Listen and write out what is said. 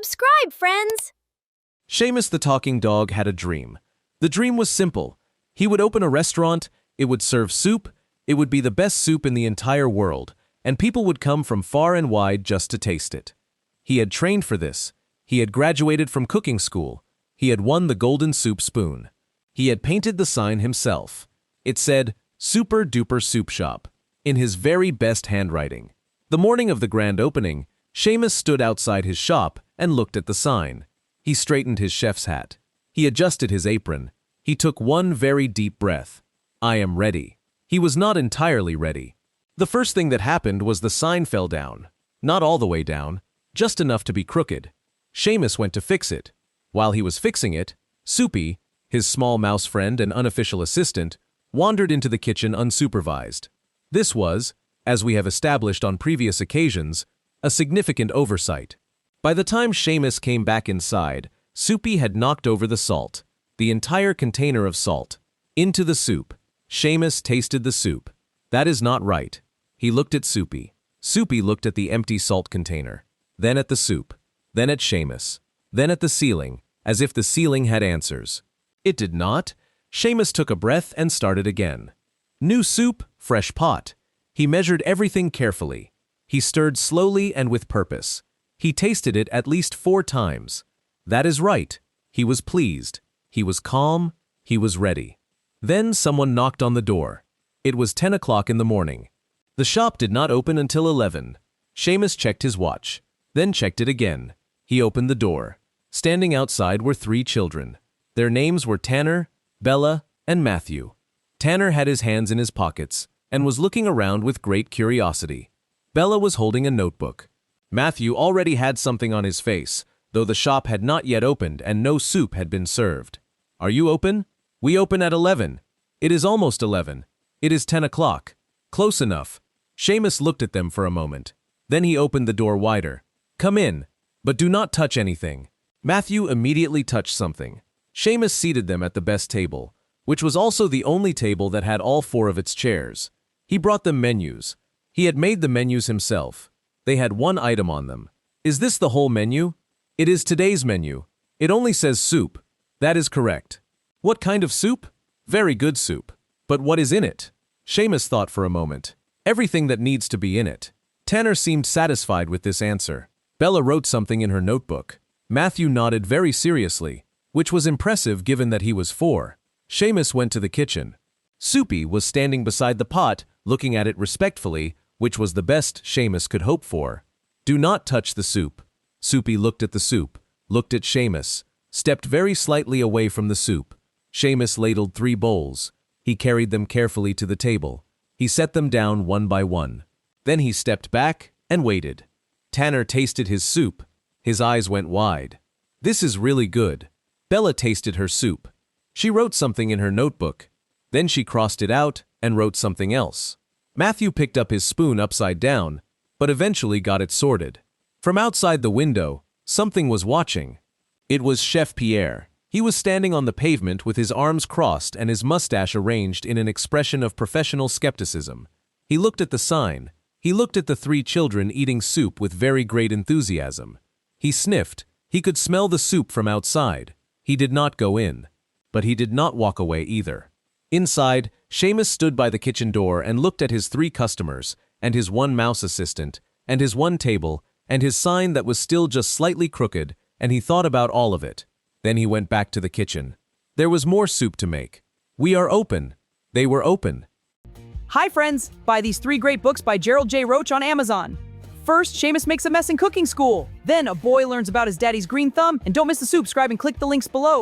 Subscribe, friends! Shamus the talking dog had a dream. The dream was simple. He would open a restaurant, it would serve soup, it would be the best soup in the entire world, and people would come from far and wide just to taste it. He had trained for this. He had graduated from cooking school. He had won the golden soup spoon. He had painted the sign himself. It said, Super Duper Soup Shop, in his very best handwriting. The morning of the grand opening, Shamus stood outside his shop and looked at the sign. He straightened his chef's hat. He adjusted his apron. He took one very deep breath. I am ready. He was not entirely ready. The first thing that happened was the sign fell down. Not all the way down, just enough to be crooked. Shamus went to fix it. While he was fixing it, Soupy, his small mouse friend and unofficial assistant, wandered into the kitchen unsupervised. This was, as we have established on previous occasions, a significant oversight. By the time Shamus came back inside, Soupy had knocked over the salt, the entire container of salt, into the soup. Shamus tasted the soup. That is not right. He looked at Soupy. Soupy looked at the empty salt container, then at the soup, then at Shamus, then at the ceiling, as if the ceiling had answers. It did not. Shamus took a breath and started again. New soup, fresh pot. He measured everything carefully. He stirred slowly and with purpose. He tasted it at least 4 times. That is right. He was pleased. He was calm. He was ready. Then someone knocked on the door. It was 10 o'clock in the morning. The shop did not open until 11. Shamus checked his watch, then checked it again. He opened the door. Standing outside were 3 children. Their names were Tanner, Bella, and Matthew. Tanner had his hands in his pockets and was looking around with great curiosity. Bella was holding a notebook. Matthew already had something on his face, though the shop had not yet opened and no soup had been served. Are you open? We open at 11. It is almost 11. It is 10 o'clock. Close enough. Shamus looked at them for a moment. Then he opened the door wider. Come in, but do not touch anything. Matthew immediately touched something. Shamus seated them at the best table, which was also the only table that had all 4 of its chairs. He brought them menus. He had made the menus himself. They had 1 item on them. Is this the whole menu? It is today's menu. It only says soup. That is correct. What kind of soup? Very good soup. But what is in it? Shamus thought for a moment. Everything that needs to be in it. Tanner seemed satisfied with this answer. Bella wrote something in her notebook. Matthew nodded very seriously, which was impressive given that he was 4. Shamus went to the kitchen. Soupy was standing beside the pot, looking at it respectfully, which was the best Shamus could hope for. Do not touch the soup. Soupy looked at the soup, looked at Shamus, stepped very slightly away from the soup. Shamus ladled 3 bowls. He carried them carefully to the table. He set them down one by one. Then he stepped back and waited. Tanner tasted his soup. His eyes went wide. This is really good. Bella tasted her soup. She wrote something in her notebook. Then she crossed it out and wrote something else. Matthew picked up his spoon upside down, but eventually got it sorted. From outside the window, something was watching. It was Chef Pierre. He was standing on the pavement with his arms crossed and his mustache arranged in an expression of professional skepticism. He looked at the sign. He looked at the 3 children eating soup with very great enthusiasm. He sniffed. He could smell the soup from outside. He did not go in. But he did not walk away either. Inside, Shamus stood by the kitchen door and looked at his 3 customers, and his 1 mouse assistant, and his 1 table, and his sign that was still just slightly crooked, and he thought about all of it. Then he went back to the kitchen. There was more soup to make. We are open. They were open. Hi friends! Buy these 3 great books by Gerald J. Roach on Amazon. First, Shamus makes a mess in cooking school. Then, a boy learns about his daddy's green thumb. And don't miss the soup. Subscribe and click the links below.